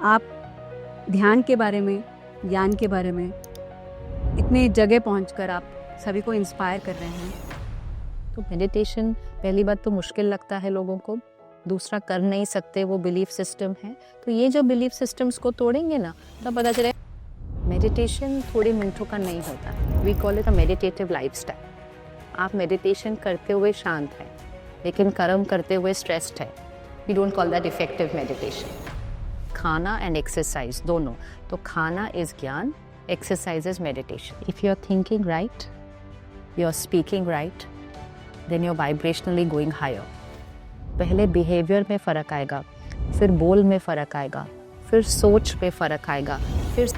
आप ध्यान के बारे में, ज्ञान के बारे में इतने जगह पहुंचकर आप सभी को इंस्पायर कर रहे हैं। तो मेडिटेशन पहली बात तो मुश्किल लगता है लोगों को, दूसरा कर नहीं सकते, वो बिलीफ सिस्टम है। तो ये जो बिलीफ सिस्टम्स को तोड़ेंगे ना, तब पता चले मेडिटेशन थोड़े मिनटों का नहीं होता। We call it a meditative lifestyle. आप मेडिटेशन करते हुए शांत हैं, लेकिन कर्म करते हुए स्ट्रेस्ड है। We don't call that effective meditation. खाना एंड एक्सरसाइज दोनों, तो खाना इज ज्ञान, exercise is meditation. If you are thinking right, you are speaking right, then you are vibrationally going higher. पहले बिहेवियर में फ़र्क आएगा, फिर बोल में फ़र्क आएगा, फिर सोच में फ़र्क आएगा, फिर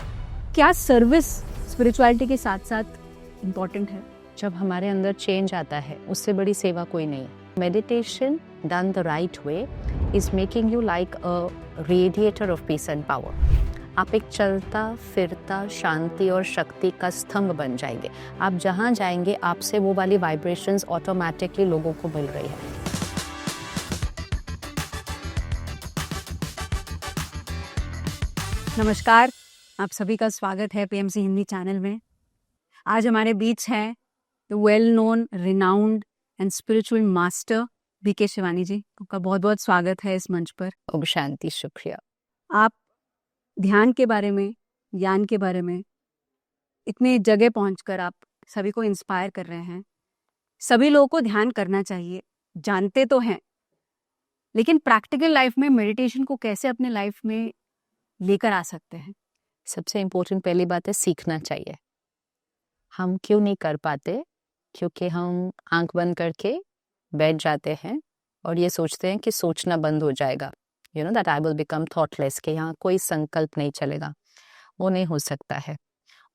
क्या सर्विस स्पिरिचुअलिटी के साथ साथ इम्पॉर्टेंट है? जब हमारे अंदर चेंज आता है, उससे बड़ी सेवा कोई नहीं है। Meditation done the right way is making you like a radiator of peace and power. आप एक चलता फिरता शांति और शक्ति का स्तंभ बन जाएंगे। आप जहाँ जाएंगे, आपसे वो वाली वाइब्रेशंस ऑटोमेटिकली लोगों को मिल रही है। नमस्कार, आप सभी का स्वागत है पीएमसी हिंदी चैनल में। आज हमारे बीच है the well known, renowned and spiritual master BK Shivani ji. आपका बहुत बहुत स्वागत है इस मंच पर। ओम शांति, शुक्रिया। आप ध्यान के बारे में, ज्ञान के बारे में इतने जगह पहुंचकर आप सभी को इंस्पायर कर रहे हैं। सभी लोगों को ध्यान करना चाहिए, जानते तो हैं, लेकिन प्रैक्टिकल लाइफ में मेडिटेशन को कैसे अपने लाइफ में लेकर आ सकते हैं? सबसे इम्पोर्टेंट पहली बात है, सीखना चाहिए। हम क्यों नहीं कर पाते? क्योंकि हम आंख बंद करके बैठ जाते हैं और ये सोचते हैं कि सोचना बंद हो जाएगा, you know that I will become thoughtless, कि यहाँ कोई संकल्प नहीं चलेगा। वो नहीं हो सकता है।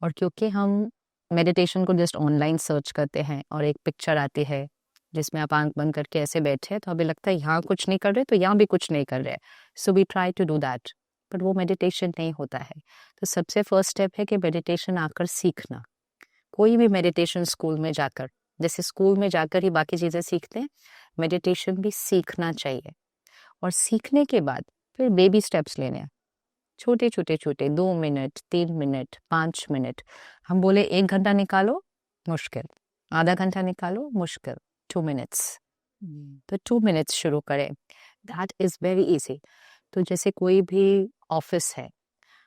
और क्योंकि हम मेडिटेशन को जस्ट ऑनलाइन सर्च करते हैं और एक पिक्चर आती है जिसमें आप आंख बंद करके ऐसे बैठे हैं, तो हमें लगता है यहाँ कुछ नहीं कर रहे तो यहाँ भी कुछ नहीं कर रहे। So we try to do that, but वो मेडिटेशन नहीं होता है। तो सबसे फर्स्ट स्टेप है कि मेडिटेशन आकर सीखना। कोई भी मेडिटेशन स्कूल में जाकर, जैसे स्कूल में जाकर ही बाकी चीज़ें सीखते हैं, मेडिटेशन भी सीखना चाहिए। और सीखने के बाद फिर बेबी स्टेप्स लेने हैं, छोटे छोटे छोटे, 2 मिनट, 3 मिनट, 5 मिनट। हम बोले 1 घंटा निकालो, मुश्किल। आधा घंटा निकालो, मुश्किल। 2 मिनट्स, तो 2 मिनट्स शुरू करें। That is very easy. तो जैसे कोई भी ऑफिस है,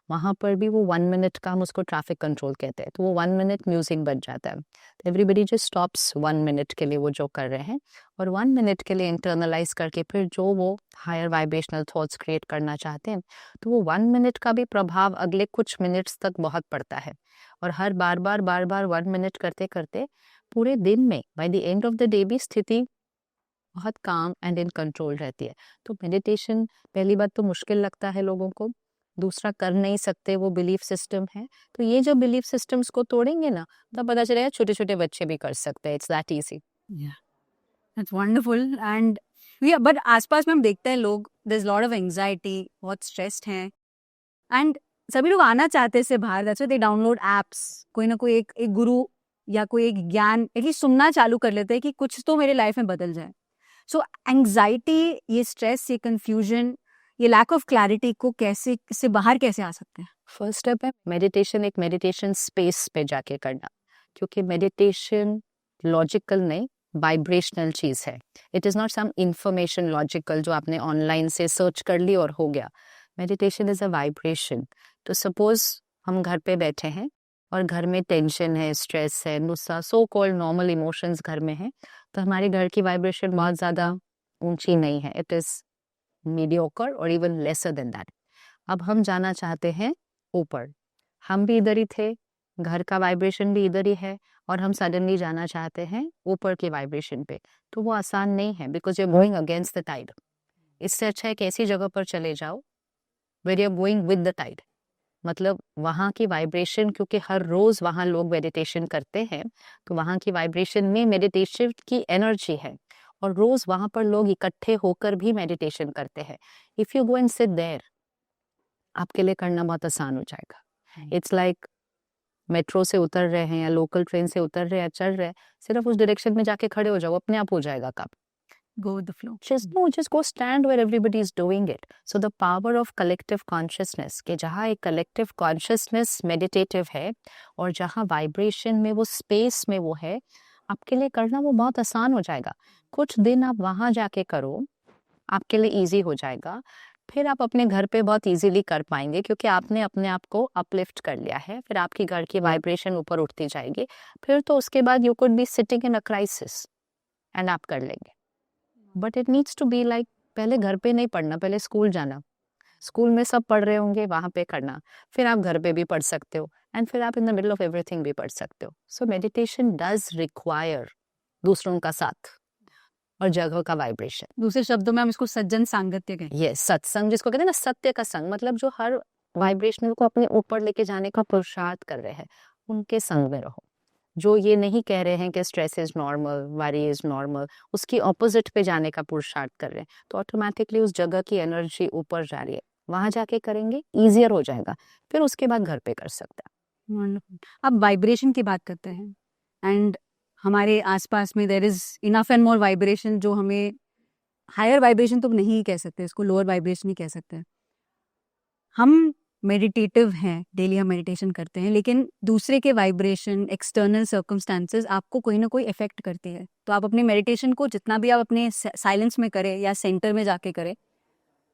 वहाँ पर भी वो 1 मिनट का, हम उसको ट्रैफिक कंट्रोल कहते हैं, तो वो 1 मिनट म्यूजिक बज जाता है। तो एवरीबडी जस्ट स्टॉप्स 1 मिनट के लिए वो जो कर रहे हैं, और 1 मिनट के लिए इंटरनलाइज करके फिर जो वो हायर वाइब्रेशनल थॉट्स क्रिएट करना चाहते हैं, तो वो 1 मिनट का भी प्रभाव अगले कुछ मिनट्स तक बहुत पड़ता है। और हर बार बार 1 मिनट करते करते पूरे दिन में, by the end of the day भी स्थिति बहुत काम एंड इन कंट्रोल रहती है। तो मेडिटेशन पहली बात तो मुश्किल लगता है लोगों को, दूसरा कर नहीं सकते, वो बिलीफ सिस्टम है। तो ये जो बिलीफ सिस्टम्स को तोड़ेंगे ना, तब पता चलेगा छोटे छोटे बच्चे भी कर सकते हैं। It's that easy. That's wonderful. And but आसपास में हम देखते हैं लोग, there's a lot of anxiety, बहुत stressed हैं, and सभी लोग आना चाहते हैं इससे बाहर। That's why they download apps, कोई ना कोई एक गुरु या कोई एक ज्ञान एटलीस्ट सुनना चालू कर लेते हैं कि कुछ तो मेरे लाइफ में बदल जाए। सो एंग्जाइटी, ये स्ट्रेस, ये कंफ्यूजन, ये लैक ऑफ क्लैरिटी को कैसे, इससे बाहर कैसे आ सकते हैं? फर्स्ट स्टेप है मेडिटेशन, एक मेडिटेशन स्पेस पे जाके करना, क्योंकि मेडिटेशन लॉजिकल नहीं, वाइब्रेशनल चीज़ है। It is not some information logical जो आपने ऑनलाइन से सर्च कर ली और हो गया। Meditation is a vibration. तो सपोज हम घर पे बैठे हैं और घर में टेंशन है, स्ट्रेस है, गुस्सा, सो कॉल्ड नॉर्मल इमोशंस घर में है, तो हमारे घर की वाइब्रेशन बहुत ज़्यादा ऊंची नहीं है। इट इज़ मीडियोकर और इवन लेसर देन दैट। अब हम जाना चाहते हैं ऊपर, हम भी इधर ही थे, घर का वाइब्रेशन भी इधर ही है, और हम सडनली जाना चाहते हैं ऊपर के वाइब्रेशन पे, तो वो आसान नहीं है, because you are going against the tide. इससे अच्छा है कि ऐसी जगह पर चले जाओ where you are going with the tide, मतलब वहाँ की वाइब्रेशन, क्योंकि हर रोज वहाँ लोग मेडिटेशन करते हैं, तो वहाँ की वाइब्रेशन में मेडिटेशन की एनर्जी है, और रोज वहाँ पर लोग इकट्ठे होकर भी मेडिटेशन करते हैं। If you go and sit there, आपके लिए करना बहुत आसान हो जाएगा। इट्स लाइक मेट्रो से उतर रहे हैं या लोकल ट्रेन से उतर रहे हैं, चल रहे हैं, सिर्फ उस डायरेक्शन में जाके खड़े हो जाओ, अपने आप हो जाएगा काम। go with the flow. just go stand where everybody is doing it. So the power of collective consciousness, कि जहाँ एक collective consciousness meditative है और जहाँ vibration में वो space में वो है, आपके लिए करना वो बहुत आसान हो जाएगा. कुछ दिन आप वहाँ जाके करो, आपके लिए easy हो जाएगा. फिर आप अपने घर पे बहुत इजीली कर पाएंगे क्योंकि आपने अपने आप को अपलिफ्ट कर लिया है. फिर आपकी घर की वाइब्रेशन ऊपर उठती जाएगी. फिर तो उसके बाद you could be sitting in a crisis and आप कर लेंगे. But it needs to be like, पहले घर पे नहीं पढ़ना, पहले स्कूल जाना. स्कूल में सब पढ़ रहे होंगे, वहाँ पे करना. फिर आप घर पे भी पढ़ सकते हो एंड फिर आप in the middle of everything भी पढ़ सकते हो. सो मेडिटेशन डज रिक्वायर दूसरों का साथ और जगह का वाइब्रेशन. दूसरे शब्दों में हम इसको सज्जन सांगत्य कहें. ये सत्संग जिसको कहते हैं ना, सत्य का संग, मतलब जो हर वाइब्रेशनल को अपने ऊपर लेके जाने का पुरुषार्थ कर रहे हैं, उनके संग में रहो. जो ये नहीं कह रहे हैं कि stress is normal, worry is normal, उसकी ऑपोजिट पे जाने का पुरुषार्थ कर रहे हैं, तो ऑटोमेटिकली उस जगह की एनर्जी ऊपर जा रही है. वहां जाके करेंगे, इजियर हो जाएगा. फिर उसके बाद घर पे कर सकते हैं. Wonderful. अब वाइब्रेशन की बात करते हैं एंड हमारे आसपास में there is enough and more vibration जो हमें हायर वाइब्रेशन तो नहीं कह सकते, इसको लोअर वाइब्रेशन ही कह सकते हैं. हम मेडिटेटिव हैं, डेली हम मेडिटेशन करते हैं, लेकिन दूसरे के वाइब्रेशन, एक्सटर्नल सर्कमस्टांसेस आपको कोई ना कोई इफेक्ट करती है. तो आप अपने मेडिटेशन को जितना भी आप अपने साइलेंस में करें या सेंटर में जाके करें,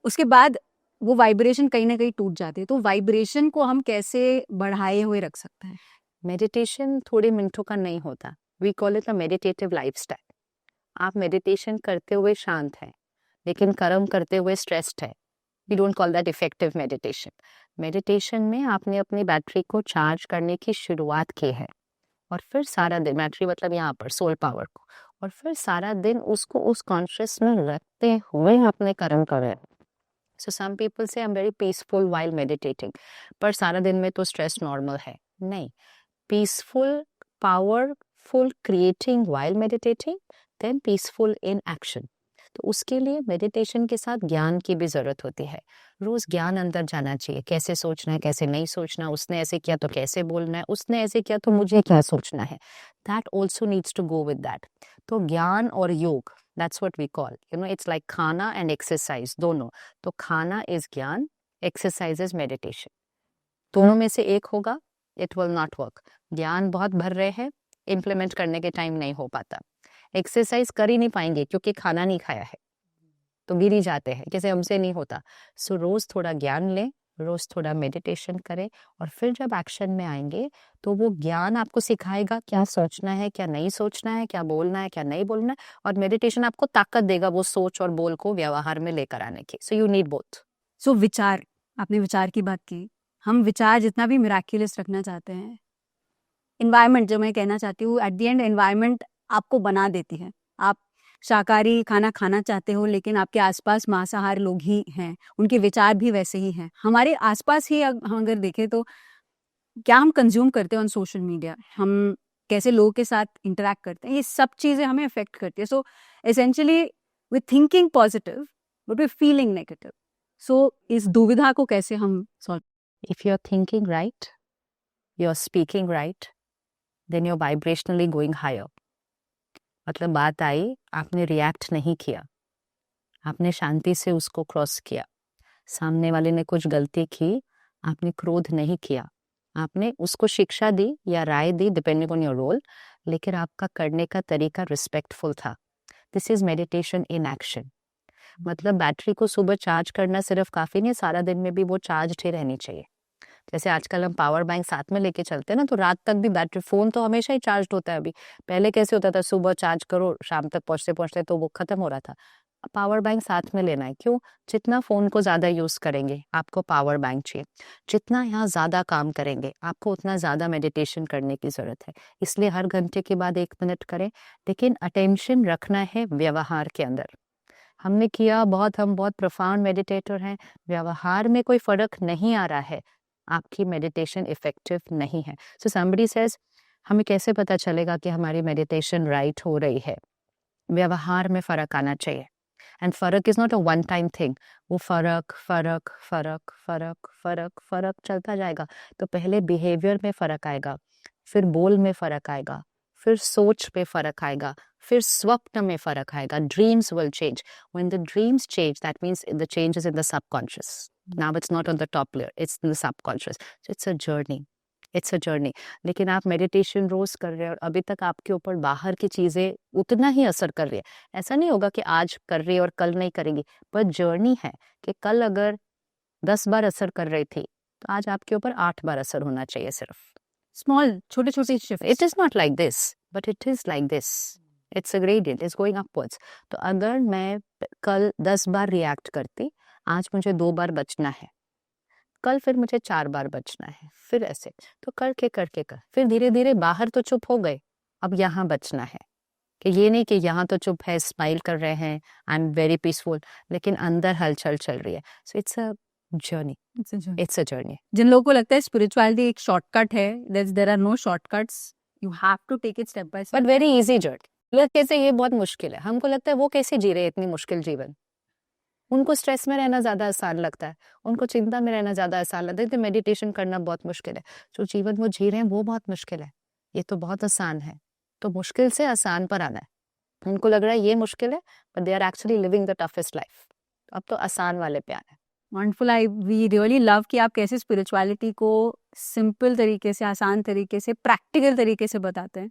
उसके बाद वो वाइब्रेशन कहीं ना कहीं टूट जाती है. तो वाइब्रेशन को हम कैसे बढ़ाए हुए रख सकते हैं? मेडिटेशन थोड़े मिनटों का नहीं होता. We call it a meditative lifestyle. आप मेडिटेशन करते हुए शांत हैं, लेकिन कर्म करते हुए स्ट्रेस्ड है. We don't call that effective meditation. Meditation में आपने अपनी बैटरी को चार्ज करने की शुरुआत की है और फिर सारा दिन, बैटरी मतलब यहाँ पर सोल पावर को, और फिर सारा दिन उसको उस कॉन्शियस में रखते हुए आपने कर्म करे. सो सम पीपल से I am very peaceful while meditating, पर सारा दिन में तो स्ट्रेस नॉर्मल है. नहीं, peaceful, powerful creating while meditating, then peaceful in action. तो उसके लिए मेडिटेशन के साथ ज्ञान की भी जरूरत होती है. रोज ज्ञान अंदर जाना चाहिए, कैसे सोचना है, कैसे नहीं सोचना, उसने ऐसे किया तो कैसे बोलना है, उसने ऐसे किया तो मुझे क्या सोचना है. That also needs to go with that. तो ज्ञान और योग, that's what we call, you know, it's like खाना एंड एक्सरसाइज, दोनों. तो खाना इज ज्ञान, एक्सरसाइज इज मेडिटेशन. दोनों में से एक होगा, इट विल नॉट वर्क. ज्ञान बहुत भर रहे हैं, इम्प्लीमेंट करने के टाइम नहीं हो पाता. एक्सरसाइज कर ही नहीं पाएंगे क्योंकि खाना नहीं खाया है, तो गिर ही जाते हैं, कैसे हमसे नहीं होता. सो रोज थोड़ा ज्ञान लें, रोज थोड़ा मेडिटेशन करें, और फिर जब एक्शन में आएंगे तो वो ज्ञान आपको सिखाएगा क्या सोचना है, क्या नहीं सोचना है, क्या बोलना है, क्या नहीं बोलना है. और मेडिटेशन आपको ताकत देगा वो सोच और बोल को व्यवहार में लेकर आने की. So you need both. So विचार, आपने विचार की बात की. हम विचार जितना भी मिराक्युलस रखना चाहते हैं, एनवायरनमेंट, जो मैं कहना चाहती हूँ, एट द एंड एनवायरनमेंट आपको बना देती है. आप शाकाहारी खाना खाना चाहते हो, लेकिन आपके आसपास मांसाहार लोग ही हैं, उनके विचार भी वैसे ही हैं. हमारे आसपास ही हम अगर देखें तो क्या हम कंज्यूम करते हैं ऑन सोशल मीडिया, हम कैसे लोगों के साथ इंटरेक्ट करते हैं, ये सब चीज़ें हमें अफेक्ट करती है. So essentially we thinking positive but we feeling negative. So इस दुविधा को कैसे हम solve? If you're thinking right, you're speaking right, then you're vibrationally going higher. मतलब बात आई, आपने रिएक्ट नहीं किया, आपने शांति से उसको क्रॉस किया. सामने वाले ने कुछ गलती की, आपने क्रोध नहीं किया, आपने उसको शिक्षा दी या राय दी, डिपेंडिंग ऑन योर रोल, लेकिन आपका करने का तरीका रिस्पेक्टफुल था. This is meditation in action. मतलब बैटरी को सुबह चार्ज करना सिर्फ काफी नहीं, सारा दिन में भी वो चार्ज ही रहनी चाहिए. जैसे आजकल हम पावर बैंक साथ में लेके चलते हैं ना, तो रात तक भी बैटरी, फोन तो हमेशा ही चार्ज होता है. अभी पहले कैसे होता था, सुबह चार्ज करो, शाम तक पहुंचते पहुंचते तो वो खत्म हो रहा था. पावर बैंक साथ में लेना है. क्यों? जितना फोन को ज्यादा यूज करेंगे आपको पावर बैंक चाहिए. जितना यहाँ ज्यादा काम करेंगे आपको उतना ज्यादा मेडिटेशन करने की जरूरत है. इसलिए हर घंटे के बाद 1 मिनट करें, लेकिन अटेंशन रखना है व्यवहार के अंदर. हमने किया बहुत, हम बहुत प्रोफाउंड मेडिटेटर हैं, व्यवहार में कोई फर्क नहीं आ रहा है, आपकी मेडिटेशन इफेक्टिव नहीं है. सो समबडी सेज, हमें कैसे पता चलेगा कि हमारी मेडिटेशन राइट हो रही है? व्यवहार में फर्क आना चाहिए. एंड फर्क is not a one time thing. वो फर्क फर्क फर्क फर्क फर्क फर्क चलता जाएगा. तो पहले बिहेवियर में फर्क आएगा, फिर बोल में फर्क आएगा, फिर सोच पे फर्क आएगा, फिर स्वप्न में फर्क आएगा. Dreams will change. When the dreams change, that means the change is in the subconscious. Now it's not on the top layer, it's in the subconscious. So it's a journey. It's a journey. लेकिन आप meditation रोज कर रहे हो और अभी तक आपके ऊपर बाहर की चीजें उतना ही असर कर रही है. ऐसा नहीं होगा कि आज कर रही है और कल नहीं करेंगी, पर जर्नी है कि कल अगर 10 बार असर कर रही थी तो आज आपके ऊपर 8 बार असर होना चाहिए सिर्फ. स्मॉल छोटे छोटे shift. It is not like this, but it is like this. It's a gradient, it's going upwards. तो अगर मैं कल 10 बार रिएक्ट करती, आज मुझे 2 बार बचना है, कल फिर मुझे 4 बार बचना है, फिर ऐसे. तो करके करके कर, फिर धीरे धीरे बाहर तो चुप हो गए, अब यहाँ बचना है. कि ये नहीं कि यहाँ तो चुप है, स्माइल कर रहे हैं, आई एम वेरी पीसफुल, लेकिन अंदर हलचल चल रही है. So it's a journey. It's a journey. जिन लोगों को लगता है स्पिरिचुअलिटी एक शॉर्टकट है, there are no shortcuts, you have to take it step by step. But very easy journey. लोग कैसे ये बहुत मुश्किल है, हमको लगता है वो कैसे जी रहे हैं इतनी मुश्किल जीवन. उनको स्ट्रेस में रहना ज्यादा आसान लगता है, उनको चिंता में रहना ज्यादा आसान लगता है, तो मेडिटेशन करना बहुत मुश्किल है. जो जीवन वो जी रहे हैं वो बहुत मुश्किल है, ये तो बहुत आसान है. तो मुश्किल से आसान पर आना है. उनको लग रहा है ये मुश्किल है, but they are actually living the toughest life. अब तो आसान वाले पे आना है. वंडरफुल. वी रियली लव कि आप कैसे स्पिरिचुअलिटी को सिंपल तरीके से, आसान तरीके से, प्रैक्टिकल तरीके से बताते हैं.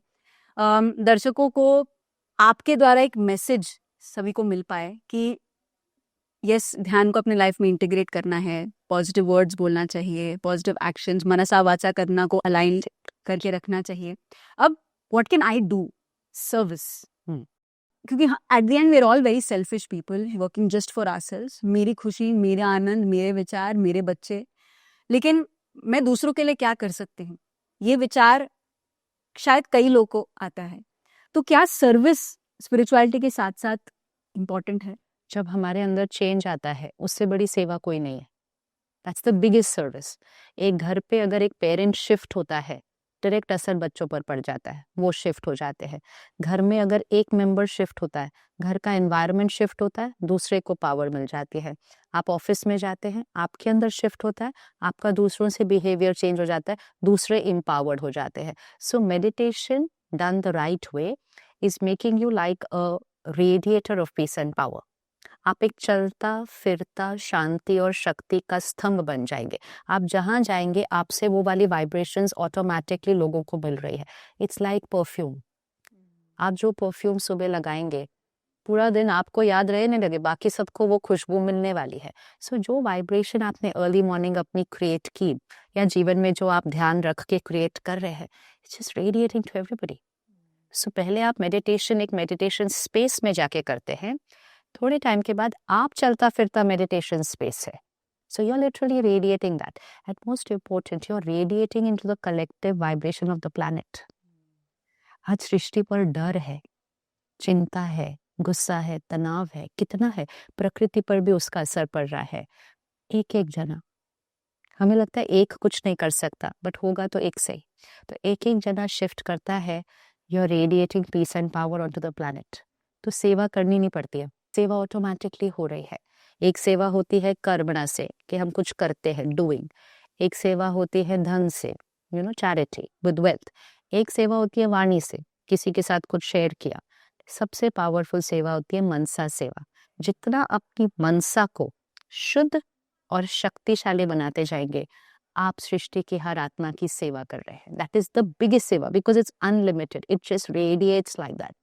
दर्शकों को आपके द्वारा एक मैसेज सभी को मिल पाए कि यस, ध्यान को अपने लाइफ में इंटीग्रेट करना है, पॉजिटिव वर्ड्स बोलना चाहिए, पॉजिटिव एक्शंस मनसा वाचा करना को अलाइन करके रखना चाहिए. अब what can I do? Service. क्योंकि at the end we are all very selfish people working just for ourselves. मेरी खुशी, मेरा आनंद, मेरे विचार, मेरे बच्चे. लेकिन मैं दूसरों के लिए क्या कर सकती हूँ, ये विचार शायद कई लोगों को आता है. तो क्या सर्विस स्पिरिचुअलिटी के साथ साथ इम्पोर्टेंट है? जब हमारे अंदर चेंज आता है, उससे बड़ी सेवा कोई नहीं है. That's the biggest service. एक घर पे अगर एक पेरेंट शिफ्ट होता है, डायरेक्ट असर बच्चों पर पड़ जाता है, वो शिफ्ट हो जाते हैं. घर में अगर एक मेंबर शिफ्ट होता है, घर का एनवायरनमेंट शिफ्ट होता है, दूसरे को पावर मिल जाती है. आप ऑफिस में जाते हैं, आपके अंदर शिफ्ट होता है, आपका दूसरों से बिहेवियर चेंज हो जाता है, दूसरे एम्पावर्ड हो जाते हैं. So meditation done the right way is making you like a radiator of peace and power. आप एक चलता फिरता शांति और शक्ति का स्तंभ बन जाएंगे. आप जहां जाएंगे आपसे वो वाली वाइब्रेशंस ऑटोमेटिकली लोगों को मिल रही है. It's like perfume. आप जो परफ्यूम सुबह लगाएंगे, पूरा दिन आपको याद रहने लगे, बाकी सबको वो खुशबू मिलने वाली है. सो जो वाइब्रेशन आपने अर्ली मॉर्निंग अपनी क्रिएट की, या जीवन में जो आप ध्यान रख के क्रिएट कर रहे हैं, it's just radiating to everybody. So पहले आप मेडिटेशन एक मेडिटेशन स्पेस में जाके करते हैं, थोड़े टाइम के बाद आप चलता फिरता मेडिटेशन स्पेस है. So you are literally radiating that. At most important, you are radiating into the collective vibration of the planet. आज सृष्टि पर डर है, चिंता है, गुस्सा है, तनाव है, कितना है, प्रकृति पर भी उसका असर पड़ रहा है. एक एक जना, हमें लगता है एक कुछ नहीं कर सकता, बट होगा तो एक से ही. तो एक एक जना शिफ्ट करता है. You are radiating peace and power on to the planet. तो सेवा करनी नहीं पड़ती है, सेवा ऑटोमेटिकली हो रही है. एक सेवा होती है कर्मणा से, कि हम कुछ करते हैं, डूइंग. एक सेवा होती है धन से, you know, charity with wealth. एक सेवा होती है वाणी से, किसी के साथ कुछ शेयर किया. सबसे पावरफुल सेवा होती है मनसा सेवा. जितना अपनी मनसा को शुद्ध और शक्तिशाली बनाते जाएंगे, आप सृष्टि की हर आत्मा की सेवा कर रहे हैं. दैट इज द बिगेस्ट सेवा, because it's unlimited. It just radiates like that.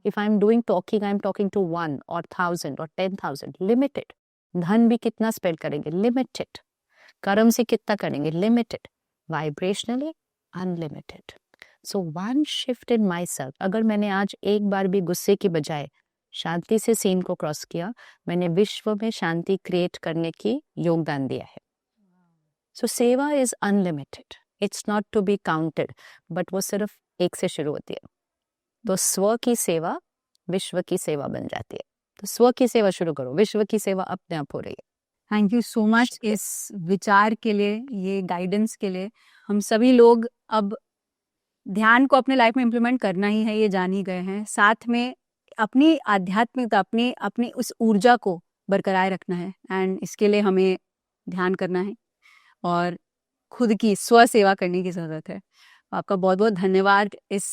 If I'm doing talking, I'm talking to 1 or 1,000 or 10,000. Limited. धन भी कितना स्पेंड करेंगे? Limited. कर्म से कितना करेंगे? Limited. Vibrationally, unlimited. So one shift in myself. अगर मैंने आज एक बार भी गुस्से की बजाय शांति से सीन को क्रॉस किया, मैंने विश्व में शांति क्रिएट करने की योगदान दिया है. So सेवा is unlimited. It's not to be counted. But वो सिर्फ एक से शुरू होती है. तो स्व की सेवा विश्व की सेवा बन जाती है. तो स्व की सेवा शुरू करो, विश्व की सेवा अपने आप हो रही है. थैंक यू सो मच इस विचार के लिए, ये गाइडेंस के लिए. हम सभी लोग अब ध्यान को अपने लाइफ में इम्प्लीमेंट करना ही है, ये जान ही गए हैं. साथ में अपनी आध्यात्मिकता, अपनी अपनी उस ऊर्जा को बरकरार रखना है. एंड इसके लिए हमें ध्यान करना है और खुद की स्व सेवा करने की ज़रूरत है. आपका बहुत बहुत धन्यवाद इस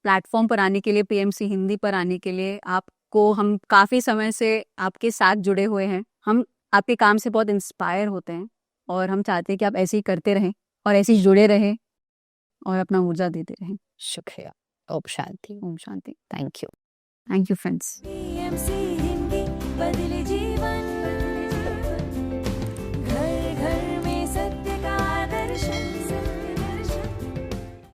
प्लेटफॉर्म पर आने के लिए, पीएमसी हिंदी पर आने के लिए। आपको हम काफ़ी समय से आपके साथ जुड़े हुए हैं। हम आपके काम से बहुत इंस्पायर होते हैं और हम चाहते हैं कि आप ऐसे ही करते रहें और ऐसे ही जुड़े रहें और अपना ऊर्जा देते रहें। शुक्रिया। ओम शांति। ओम शांति। Thank you. Thank you friends. PMC Hindi बदले जी